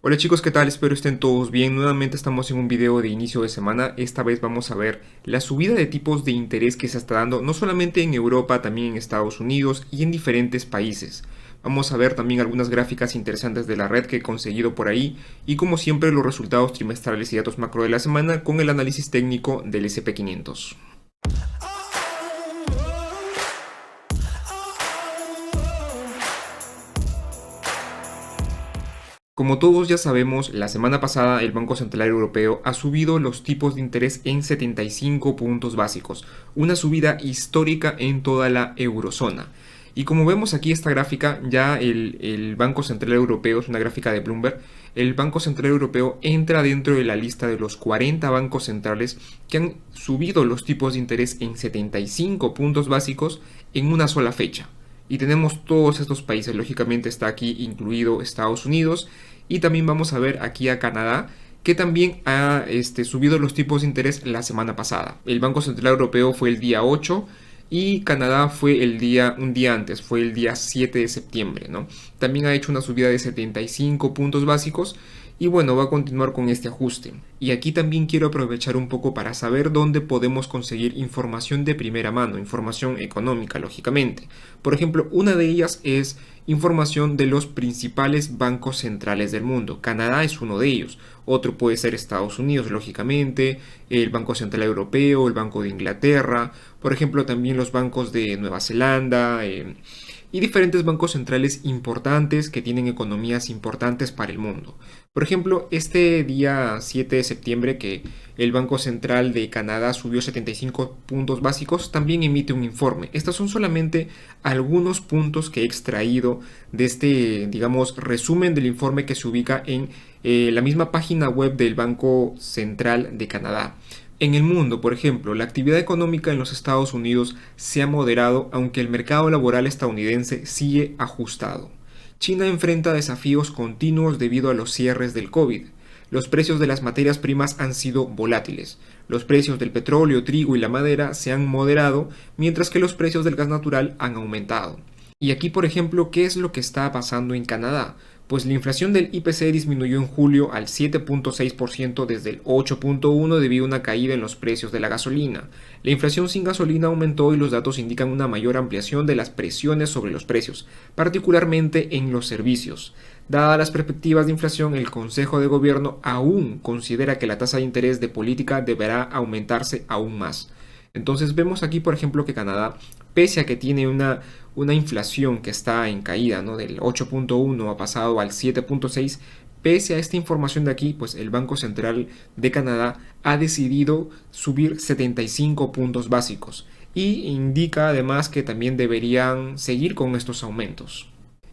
Hola chicos, ¿qué tal? Espero estén todos bien. Nuevamente estamos en un video de inicio de semana. Esta vez vamos a ver la subida de tipos de interés que se está dando no solamente en Europa, también en Estados Unidos y en diferentes países. Vamos a ver también algunas gráficas interesantes de la red que he conseguido por ahí y como siempre los resultados trimestrales y datos macro de la semana con el análisis técnico del SP500. Como todos ya sabemos, la semana pasada el Banco Central Europeo ha subido los tipos de interés en 75 puntos básicos, una subida histórica en toda la eurozona. Y como vemos aquí esta gráfica, ya el Banco Central Europeo, es una gráfica de Bloomberg, el Banco Central Europeo entra dentro de la lista de los 40 bancos centrales que han subido los tipos de interés en 75 puntos básicos en una sola fecha. Y tenemos todos estos países, lógicamente está aquí incluido Estados Unidos y también vamos a ver aquí a Canadá que también ha subido los tipos de interés la semana pasada. El Banco Central Europeo fue el día 8 y Canadá fue un día antes, fue el día 7 de septiembre, ¿no? También ha hecho una subida de 75 puntos básicos y bueno, va a continuar con este ajuste. Y aquí también quiero aprovechar un poco para saber dónde podemos conseguir información de primera mano, información económica, lógicamente. Por ejemplo, una de ellas es información de los principales bancos centrales del mundo. Canadá es uno de ellos. Otro puede ser Estados Unidos, lógicamente, el Banco Central Europeo, el Banco de Inglaterra, por ejemplo, también los bancos de Nueva Zelanda, y diferentes bancos centrales importantes que tienen economías importantes para el mundo. Por ejemplo, este día 7 de septiembre que el Banco Central de Canadá subió 75 puntos básicos, también emite un informe. Estos son solamente algunos puntos que he extraído de este, digamos, resumen del informe que se ubica en la misma página web del Banco Central de Canadá. En el mundo, por ejemplo, la actividad económica en los Estados Unidos se ha moderado aunque el mercado laboral estadounidense sigue ajustado. China enfrenta desafíos continuos debido a los cierres del COVID. Los precios de las materias primas han sido volátiles. Los precios del petróleo, trigo y la madera se han moderado, mientras que los precios del gas natural han aumentado. Y aquí, por ejemplo, ¿qué es lo que está pasando en Canadá? Pues la inflación del IPC disminuyó en julio al 7.6% desde el 8.1% debido a una caída en los precios de la gasolina. La inflación sin gasolina aumentó y los datos indican una mayor ampliación de las presiones sobre los precios, particularmente en los servicios. Dadas las perspectivas de inflación, el Consejo de Gobierno aún considera que la tasa de interés de política deberá aumentarse aún más. Entonces vemos aquí, por ejemplo, que Canadá, pese a que tiene una inflación que está en caída, ¿no? Del 8.1 ha pasado al 7.6, pese a esta información de aquí, pues el Banco Central de Canadá ha decidido subir 75 puntos básicos y indica además que también deberían seguir con estos aumentos.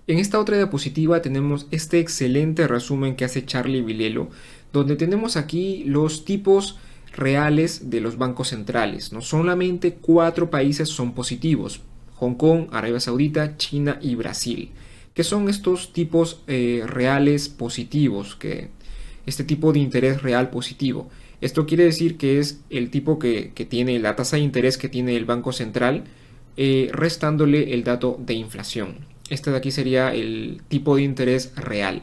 En esta otra diapositiva tenemos este excelente resumen que hace Charlie Vilelo, donde tenemos aquí los tipos reales de los bancos centrales. No solamente 4 países son positivos: Hong Kong, Arabia Saudita, China y Brasil, que son estos tipos reales positivos, que este tipo de interés real positivo. Esto quiere decir que es el tipo que tiene la tasa de interés que tiene el Banco Central, restándole el dato de inflación. Este de aquí sería el tipo de interés real.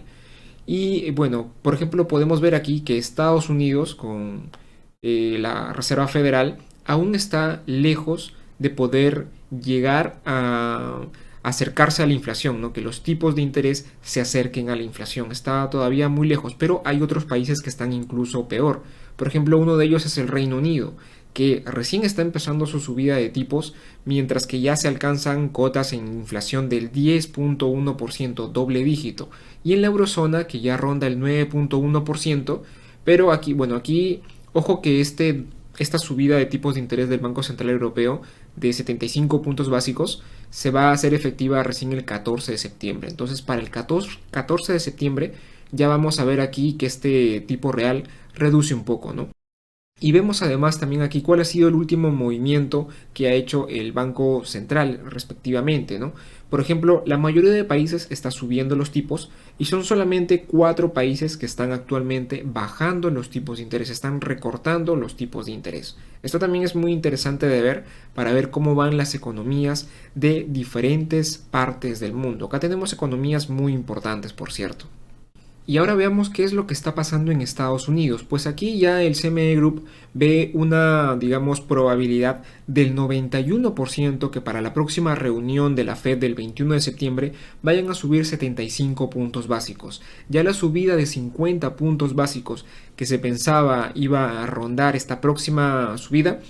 Y bueno, por ejemplo, podemos ver aquí que Estados Unidos con la Reserva Federal aún está lejos de poder llegar a acercarse a la inflación, ¿no? Que los tipos de interés se acerquen a la inflación. Está todavía muy lejos, pero hay otros países que están incluso peor. Por ejemplo, uno de ellos es el Reino Unido, que recién está empezando su subida de tipos, mientras que ya se alcanzan cotas en inflación del 10.1%, doble dígito, y en la eurozona que ya ronda el 9.1%, pero aquí, bueno, aquí, ojo que esta subida de tipos de interés del Banco Central Europeo de 75 puntos básicos se va a hacer efectiva recién el 14 de septiembre. Entonces, para el 14 de septiembre ya vamos a ver aquí que este tipo real reduce un poco, ¿no? Y vemos además también aquí cuál ha sido el último movimiento que ha hecho el Banco Central respectivamente, ¿no? Por ejemplo, la mayoría de países está subiendo los tipos y son solamente 4 países que están actualmente bajando los tipos de interés, están recortando los tipos de interés. Esto también es muy interesante de ver para ver cómo van las economías de diferentes partes del mundo. Acá tenemos economías muy importantes, por cierto. Y ahora veamos qué es lo que está pasando en Estados Unidos. Pues aquí ya el CME Group ve una, digamos, probabilidad del 91% que para la próxima reunión de la Fed del 21 de septiembre vayan a subir 75 puntos básicos. Ya la subida de 50 puntos básicos que se pensaba iba a rondar esta próxima subida,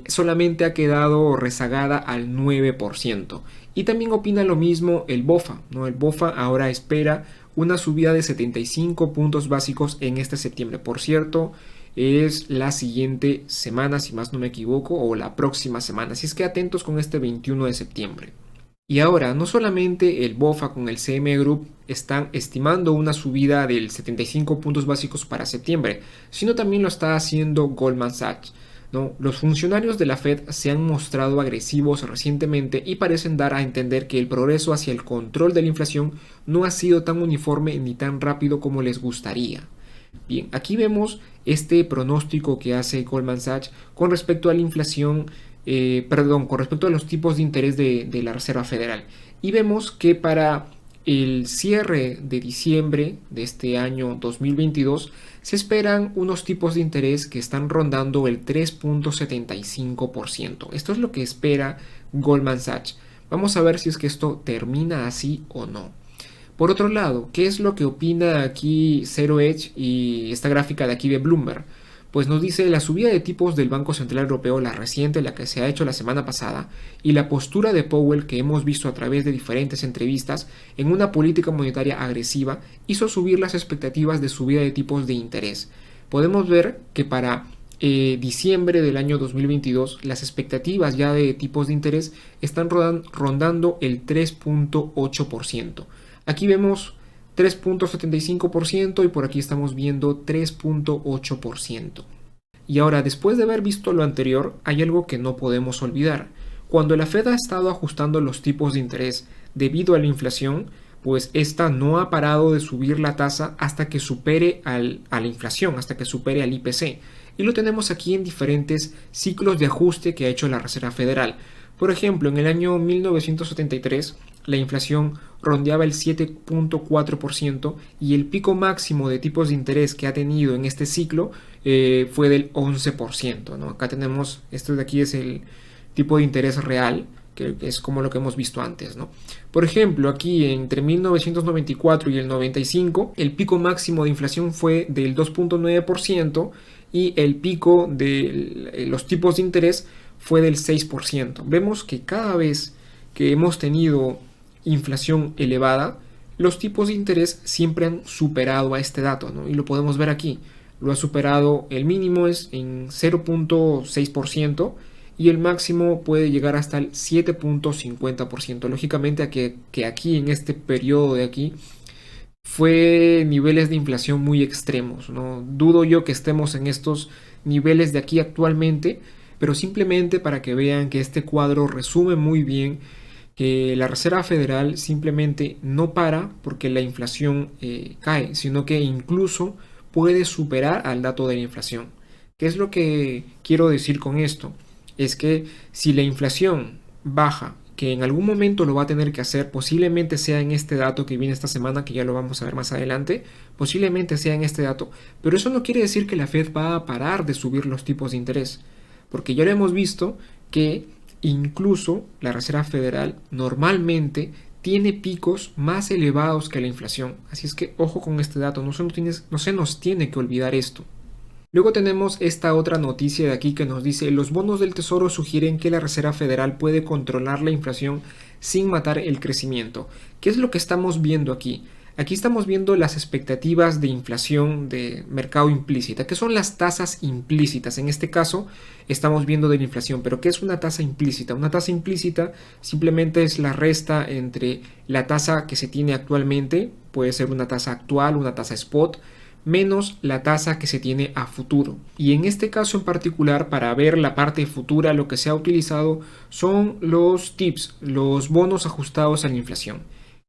solamente ha quedado rezagada al 9%. Y también opina lo mismo el BOFA, ¿no? El BOFA ahora espera una subida de 75 puntos básicos en este septiembre. Por cierto, es la siguiente semana, si más no me equivoco, o la próxima semana. Así es que atentos con este 21 de septiembre. Y ahora, no solamente el BOFA con el CME Group están estimando una subida del 75 puntos básicos para septiembre, sino también lo está haciendo Goldman Sachs, ¿no? Los funcionarios de la Fed se han mostrado agresivos recientemente y parecen dar a entender que el progreso hacia el control de la inflación no ha sido tan uniforme ni tan rápido como les gustaría. Bien, aquí vemos este pronóstico que hace Goldman Sachs con respecto a la inflación, con respecto a los tipos de interés de la Reserva Federal. Y vemos que para el cierre de diciembre de este año 2022 se esperan unos tipos de interés que están rondando el 3.75%. Esto es lo que espera Goldman Sachs. Vamos a ver si es que esto termina así o no. Por otro lado, ¿qué es lo que opina aquí Zero Hedge y esta gráfica de aquí de Bloomberg? Pues nos dice la subida de tipos del Banco Central Europeo, la reciente, la que se ha hecho la semana pasada, y la postura de Powell que hemos visto a través de diferentes entrevistas en una política monetaria agresiva, hizo subir las expectativas de subida de tipos de interés. Podemos ver que para diciembre del año 2022 las expectativas ya de tipos de interés están rondando el 3.8%. Aquí vemos 3.75% y por aquí estamos viendo 3.8%. Y ahora, después de haber visto lo anterior, hay algo que no podemos olvidar. Cuando la Fed ha estado ajustando los tipos de interés debido a la inflación, pues esta no ha parado de subir la tasa hasta que supere a la inflación, hasta que supere al IPC. Y lo tenemos aquí en diferentes ciclos de ajuste que ha hecho la Reserva Federal. Por ejemplo, en el año 1973, la inflación rondeaba el 7.4% y el pico máximo de tipos de interés que ha tenido en este ciclo fue del 11%, ¿no? Acá tenemos, esto de aquí es el tipo de interés real, que es como lo que hemos visto antes, ¿no? Por ejemplo, aquí entre 1994 y el 95, el pico máximo de inflación fue del 2.9% y el pico de los tipos de interés fue del 6%. Vemos que cada vez que hemos tenido inflación elevada, los tipos de interés siempre han superado a este dato, ¿no? Y lo podemos ver aquí. Lo ha superado, el mínimo es en 0.6% y el máximo puede llegar hasta el 7.50%. Lógicamente que aquí en este periodo de aquí fue niveles de inflación muy extremos, ¿no? Dudo yo que estemos en estos niveles de aquí actualmente, pero simplemente para que vean que este cuadro resume muy bien que la Reserva Federal simplemente no para porque la inflación cae, sino que incluso puede superar al dato de la inflación. ¿Qué es lo que quiero decir con esto? Es que si la inflación baja, que en algún momento lo va a tener que hacer, posiblemente sea en este dato que viene esta semana, que ya lo vamos a ver más adelante, posiblemente sea en este dato, pero eso no quiere decir que la Fed va a parar de subir los tipos de interés, porque ya lo hemos visto que incluso la Reserva Federal normalmente tiene picos más elevados que la inflación. Así es que ojo con este dato, no se nos tiene que olvidar esto. Luego tenemos esta otra noticia de aquí que nos dice: los bonos del tesoro sugieren que la Reserva Federal puede controlar la inflación sin matar el crecimiento. ¿Qué es lo que estamos viendo aquí? Aquí estamos viendo las expectativas de inflación de mercado implícita, que son las tasas implícitas. En este caso estamos viendo de la inflación, pero ¿qué es una tasa implícita? Una tasa implícita simplemente es la resta entre la tasa que se tiene actualmente, puede ser una tasa actual, una tasa spot, menos la tasa que se tiene a futuro. Y en este caso en particular, para ver la parte futura, lo que se ha utilizado son los TIPS, los bonos ajustados a la inflación.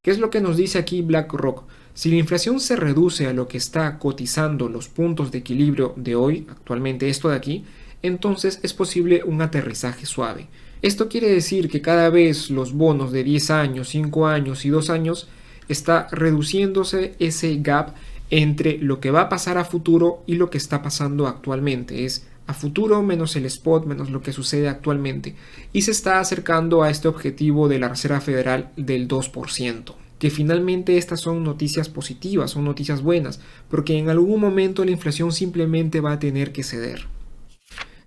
¿Qué es lo que nos dice aquí BlackRock? Si la inflación se reduce a lo que está cotizando los puntos de equilibrio de hoy, actualmente esto de aquí, entonces es posible un aterrizaje suave. Esto quiere decir que cada vez los bonos de 10 años, 5 años y 2 años está reduciéndose ese gap entre lo que va a pasar a futuro y lo que está pasando actualmente. Es a futuro menos el spot menos lo que sucede actualmente. Y se está acercando a este objetivo de la Reserva Federal del 2%. Que finalmente estas son noticias positivas, son noticias buenas, porque en algún momento la inflación simplemente va a tener que ceder.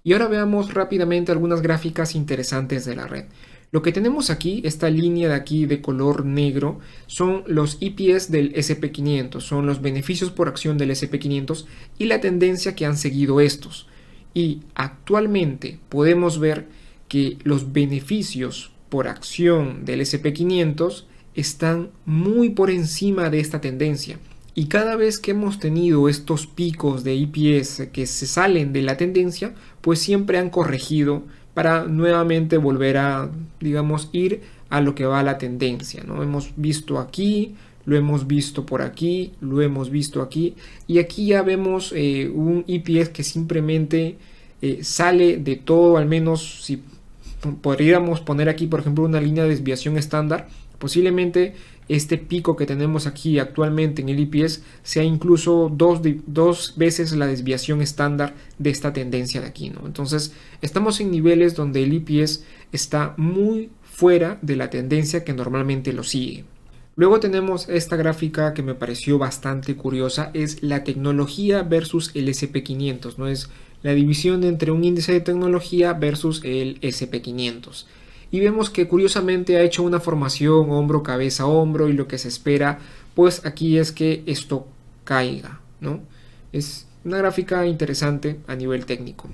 Y ahora veamos rápidamente algunas gráficas interesantes de la red. Lo que tenemos aquí, esta línea de aquí de color negro, son los EPS del SP500, son los beneficios por acción del SP500 y la tendencia que han seguido estos. Y actualmente podemos ver que los beneficios por acción del SP500 están muy por encima de esta tendencia. Y cada vez que hemos tenido estos picos de EPS que se salen de la tendencia, pues siempre han corregido para nuevamente volver a, digamos, ir a lo que va la tendencia, ¿no? Hemos visto aquí, lo hemos visto por aquí, lo hemos visto aquí, y aquí ya vemos un EPS que simplemente sale de todo, al menos si podríamos poner aquí, por ejemplo, una línea de desviación estándar, posiblemente este pico que tenemos aquí actualmente en el EPS sea incluso dos veces la desviación estándar de esta tendencia de aquí, ¿no? Entonces estamos en niveles donde el EPS está muy fuera de la tendencia que normalmente lo sigue. Luego tenemos esta gráfica que me pareció bastante curiosa, es la tecnología versus el SP500, ¿no? Es la división entre un índice de tecnología versus el SP500. Y vemos que curiosamente ha hecho una formación hombro, cabeza, hombro, y lo que se espera pues aquí es que esto caiga, ¿no? Es una gráfica interesante a nivel técnico.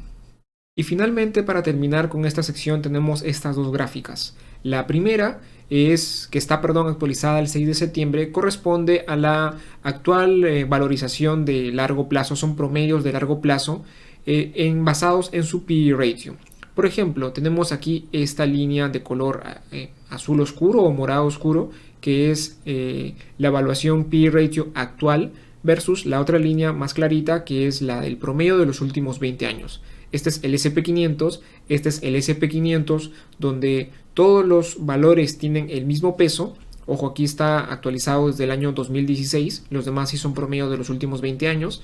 Y finalmente, para terminar con esta sección, tenemos estas dos gráficas. La primera es que está, actualizada el 6 de septiembre, corresponde a la actual valorización de largo plazo, son promedios de largo plazo basados en su P/E ratio. Por ejemplo, tenemos aquí esta línea de color azul oscuro o morado oscuro, que es la evaluación P/E ratio actual versus la otra línea más clarita, que es la del promedio de los últimos 20 años. Este es el SP500, este es el SP500, donde todos los valores tienen el mismo peso. Ojo, aquí está actualizado desde el año 2016, los demás sí son promedio de los últimos 20 años.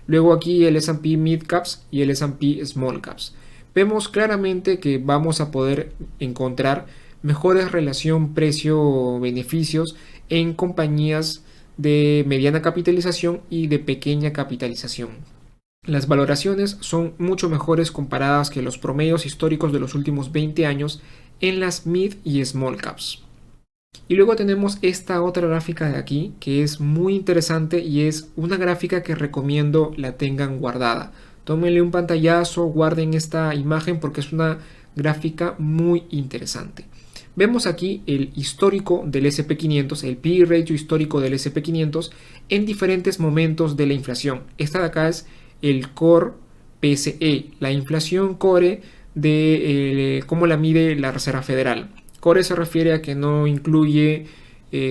Luego aquí el S&P Mid Caps y el S&P Small Caps. Vemos claramente que vamos a poder encontrar mejores relación precio-beneficios en compañías de mediana capitalización y de pequeña capitalización. Las valoraciones son mucho mejores comparadas que los promedios históricos de los últimos 20 años en las mid y small caps. Y luego tenemos esta otra gráfica de aquí que es muy interesante y es una gráfica que recomiendo la tengan guardada. Tómenle un pantallazo, guarden esta imagen porque es una gráfica muy interesante. Vemos aquí el histórico del SP500, el P/E ratio histórico del SP500 en diferentes momentos de la inflación. Esta de acá es el Core PCE, la inflación core de cómo la mide la Reserva Federal. Core se refiere a que no incluye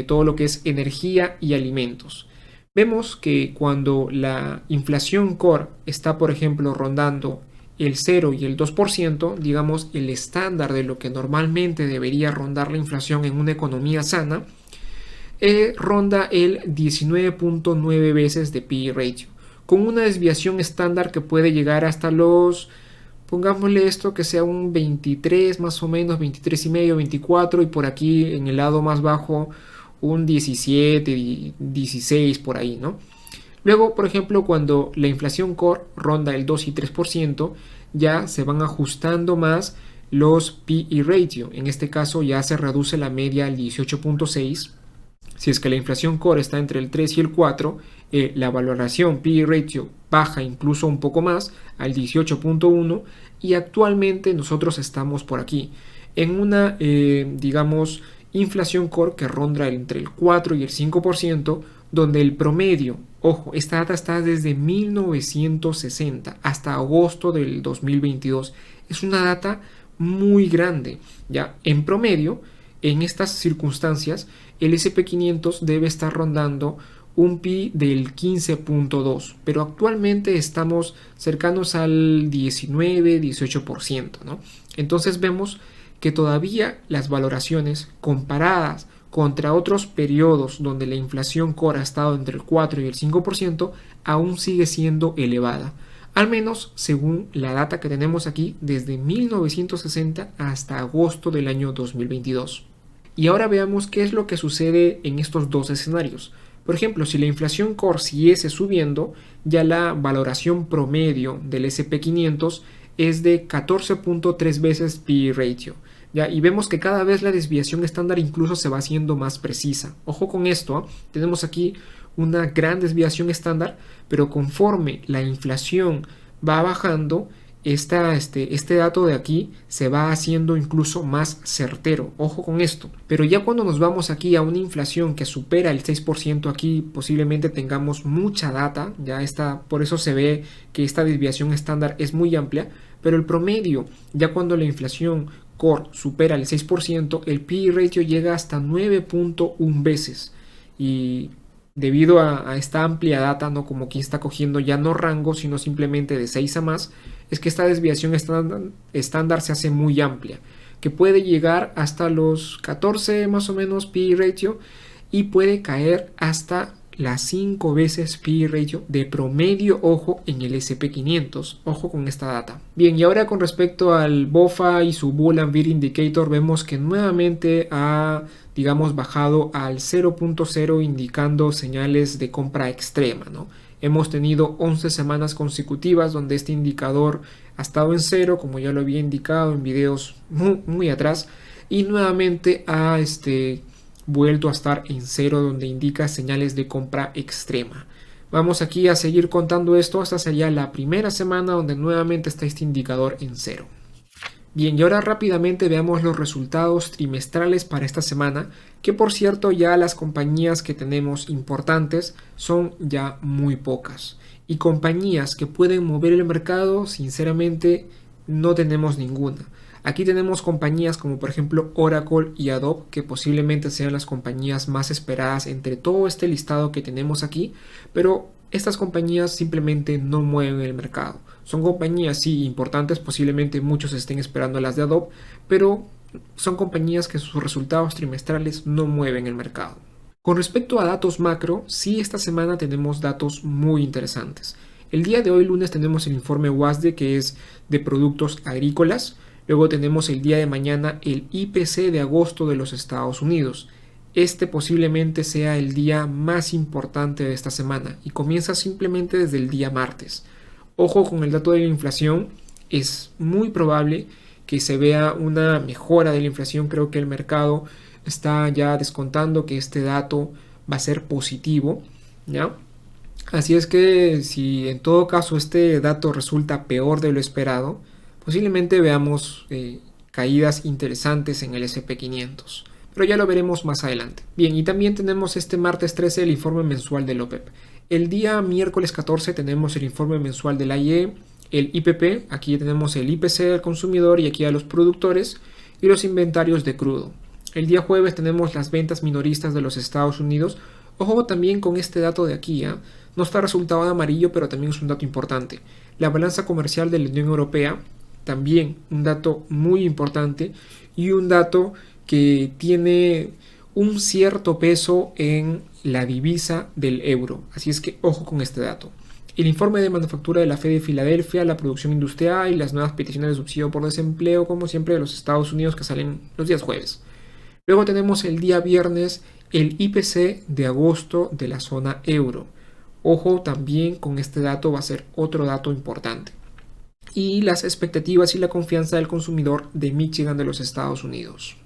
todo lo que es energía y alimentos. Vemos que cuando la inflación core está, por ejemplo, rondando el 0 y el 2%, digamos el estándar de lo que normalmente debería rondar la inflación en una economía sana, ronda el 19.9 veces de P/E ratio, con una desviación estándar que puede llegar hasta los, pongámosle esto que sea un 23 más o menos, 23 y medio, 24, y por aquí en el lado más bajo un 17, 16 por ahí, ¿no? Luego, por ejemplo, cuando la inflación core ronda el 2 y 3%, ya se van ajustando más los P/E ratio. En este caso ya se reduce la media al 18.6. Si es que la inflación core está entre el 3 y el 4, la valoración P/E ratio baja incluso un poco más al 18.1 y actualmente nosotros estamos por aquí en una, digamos, inflación core que ronda entre el 4 y el 5%, donde el promedio, ojo, esta data está desde 1960 hasta agosto del 2022. Es una data muy grande. Ya en promedio, en estas circunstancias, el SP500 debe estar rondando un PI del 15.2, pero actualmente estamos cercanos al 19-18%, ¿no? Entonces vemos que todavía las valoraciones comparadas contra otros periodos donde la inflación core ha estado entre el 4 y el 5%, aún sigue siendo elevada, al menos según la data que tenemos aquí desde 1960 hasta agosto del año 2022. Y ahora veamos qué es lo que sucede en estos dos escenarios. Por ejemplo, si la inflación core siguiese subiendo, ya la valoración promedio del S&P 500 es de 14.3 veces PE ratio. ¿Ya? Y vemos que cada vez la desviación estándar incluso se va haciendo más precisa. Ojo con esto, ¿eh? Tenemos aquí una gran desviación estándar, pero conforme la inflación va bajando, este dato de aquí se va haciendo incluso más certero. Ojo con esto. Pero ya cuando nos vamos aquí a una inflación que supera el 6%, aquí posiblemente tengamos mucha data. Ya está, por eso se ve que esta desviación estándar es muy amplia. Pero el promedio, ya cuando la inflación core supera el 6%, el PE ratio llega hasta 9.1 veces. Y debido a esta amplia data, ¿no? Como aquí está cogiendo ya no rango, sino simplemente de 6 a más, es que esta desviación estándar se hace muy amplia, que puede llegar hasta los 14 más o menos PE ratio y puede caer hasta las 5 veces PE ratio de promedio, ojo, en el S&P 500. Ojo con esta data. Bien, y ahora con respecto al BOFA y su Bull and Bear Indicator, vemos que nuevamente ha, digamos, bajado al 0.0, indicando señales de compra extrema, ¿no? Hemos tenido 11 semanas consecutivas donde este indicador ha estado en cero, como ya lo había indicado en videos muy atrás, y nuevamente ha vuelto a estar en cero, donde indica señales de compra extrema. Vamos aquí a seguir contando esto. Esta sería la primera semana donde nuevamente está este indicador en cero. Bien, y ahora rápidamente veamos los resultados trimestrales para esta semana, que por cierto ya las compañías que tenemos importantes son ya muy pocas. Y compañías que pueden mover el mercado, sinceramente, no tenemos ninguna. Aquí tenemos compañías como por ejemplo Oracle y Adobe, que posiblemente sean las compañías más esperadas entre todo este listado que tenemos aquí, pero estas compañías simplemente no mueven el mercado. Son compañías sí importantes, posiblemente muchos estén esperando las de Adobe, pero son compañías que sus resultados trimestrales no mueven el mercado. Con respecto a datos macro, sí, esta semana tenemos datos muy interesantes. El día de hoy lunes tenemos el informe WASDE, que es de productos agrícolas. Luego tenemos el día de mañana el IPC de agosto de los Estados Unidos. Este posiblemente sea el día más importante de esta semana y comienza simplemente desde el día martes. Ojo con el dato de la inflación, es muy probable que se vea una mejora de la inflación. Creo que el mercado está ya descontando que este dato va a ser positivo, ¿ya? Así es que si en todo caso este dato resulta peor de lo esperado, posiblemente veamos caídas interesantes en el S&P 500. Pero ya lo veremos más adelante. Bien, y también tenemos este martes 13 el informe mensual del OPEP. El día miércoles 14 tenemos el informe mensual del IE, el IPP, aquí tenemos el IPC del consumidor y aquí a los productores y los inventarios de crudo. El día jueves tenemos las ventas minoristas de los Estados Unidos. Ojo también con este dato de aquí, ¿eh? No está resultado en amarillo, pero también es un dato importante. La balanza comercial de la Unión Europea, también un dato muy importante y un dato que tiene un cierto peso en la divisa del euro. Así es que ojo con este dato. El informe de manufactura de la Fed de Filadelfia, la producción industrial y las nuevas peticiones de subsidio por desempleo, como siempre, de los Estados Unidos, que salen los días jueves. Luego tenemos el día viernes el IPC de agosto de la zona euro. Ojo también con este dato, va a ser otro dato importante. Y las expectativas y la confianza del consumidor de Michigan de los Estados Unidos.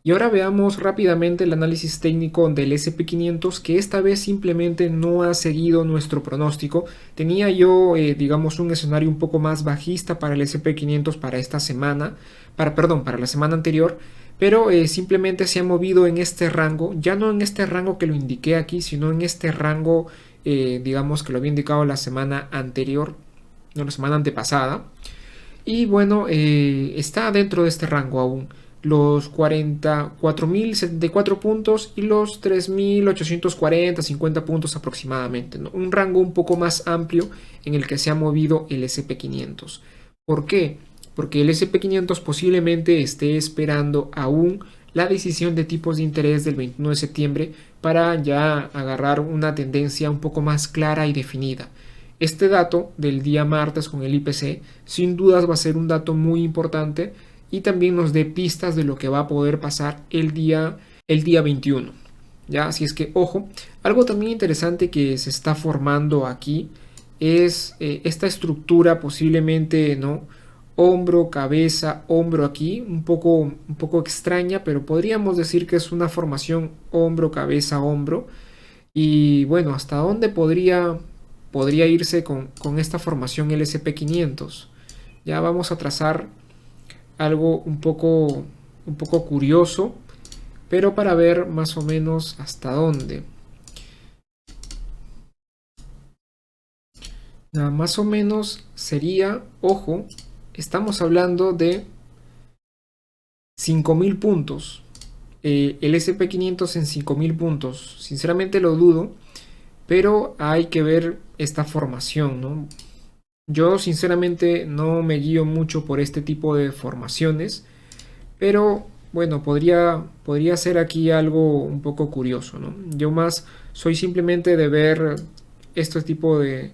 Y ahora veamos rápidamente el análisis técnico del S&P 500, que esta vez simplemente no ha seguido nuestro pronóstico. Tenía yo, digamos, un escenario un poco más bajista para el S&P 500 para esta semana, para la semana anterior, pero simplemente se ha movido en este rango, ya no en este rango que lo indiqué aquí, sino en este rango, digamos, que lo había indicado la semana anterior, no, la semana antepasada. Y bueno, está dentro de este rango aún. Los 44.074 puntos y los 3.840, 50 puntos aproximadamente, ¿no? Un rango un poco más amplio en el que se ha movido el S&P 500. ¿Por qué? Porque el S&P 500 posiblemente esté esperando aún la decisión de tipos de interés del 21 de septiembre para ya agarrar una tendencia un poco más clara y definida. Este dato del día martes con el IPC sin dudas va a ser un dato muy importante y también nos dé pistas de lo que va a poder pasar el día 21. ¿Ya? Así es que, ojo, algo también interesante que se está formando aquí es esta estructura posiblemente, ¿no? Hombro, cabeza, hombro aquí, un poco extraña, pero podríamos decir que es una formación hombro, cabeza, hombro. Y bueno, ¿hasta dónde podría irse con esta formación LSP500? Ya vamos a trazar algo un poco curioso, pero para ver más o menos hasta dónde. Nada, más o menos sería, ojo, estamos hablando de 5.000 puntos. El SP500 en 5.000 puntos. Sinceramente lo dudo, pero hay que ver esta formación, ¿no? Yo sinceramente no me guío mucho por este tipo de formaciones, pero bueno, podría ser aquí algo un poco curioso, ¿no? Yo más soy simplemente de ver este tipo de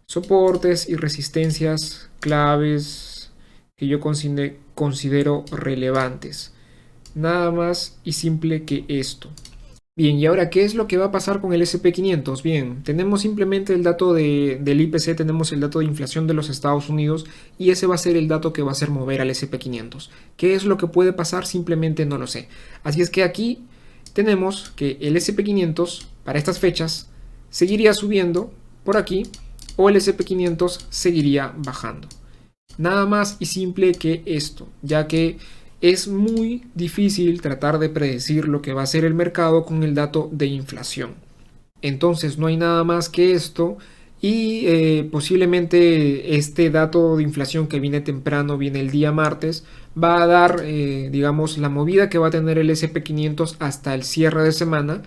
soportes y resistencias claves que yo considero relevantes. Nada más y simple que esto. Bien, y ahora, ¿qué es lo que va a pasar con el SP500? Bien, tenemos simplemente el dato del IPC, tenemos el dato de inflación de los Estados Unidos y ese va a ser el dato que va a hacer mover al SP500. ¿Qué es lo que puede pasar? Simplemente no lo sé. Así es que aquí tenemos que el SP500 para estas fechas seguiría subiendo por aquí o el SP500 seguiría bajando. Nada más y simple que esto, ya que es muy difícil tratar de predecir lo que va a hacer el mercado con el dato de inflación. Entonces no hay nada más que esto y posiblemente este dato de inflación que viene temprano, viene el día martes, va a dar, digamos, la movida que va a tener el SP500 hasta el cierre de semana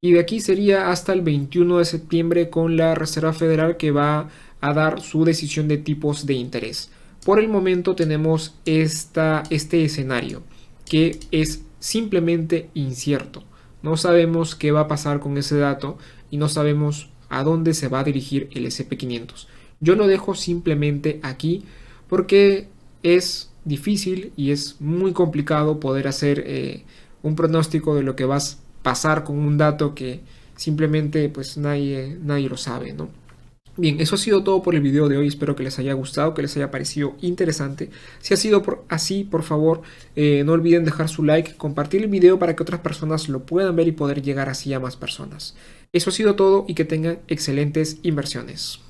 y de aquí sería hasta el 21 de septiembre con la Reserva Federal que va a dar su decisión de tipos de interés. Por el momento tenemos este escenario que es simplemente incierto. No sabemos qué va a pasar con ese dato y no sabemos a dónde se va a dirigir el SP500. Yo lo dejo simplemente aquí porque es difícil y es muy complicado poder hacer un pronóstico de lo que va a pasar con un dato que simplemente pues nadie lo sabe, ¿no? Bien, eso ha sido todo por el video de hoy. Espero que les haya gustado, que les haya parecido interesante. Si ha sido así, por favor, no olviden dejar su like, compartir el video para que otras personas lo puedan ver y poder llegar así a más personas. Eso ha sido todo y que tengan excelentes inversiones.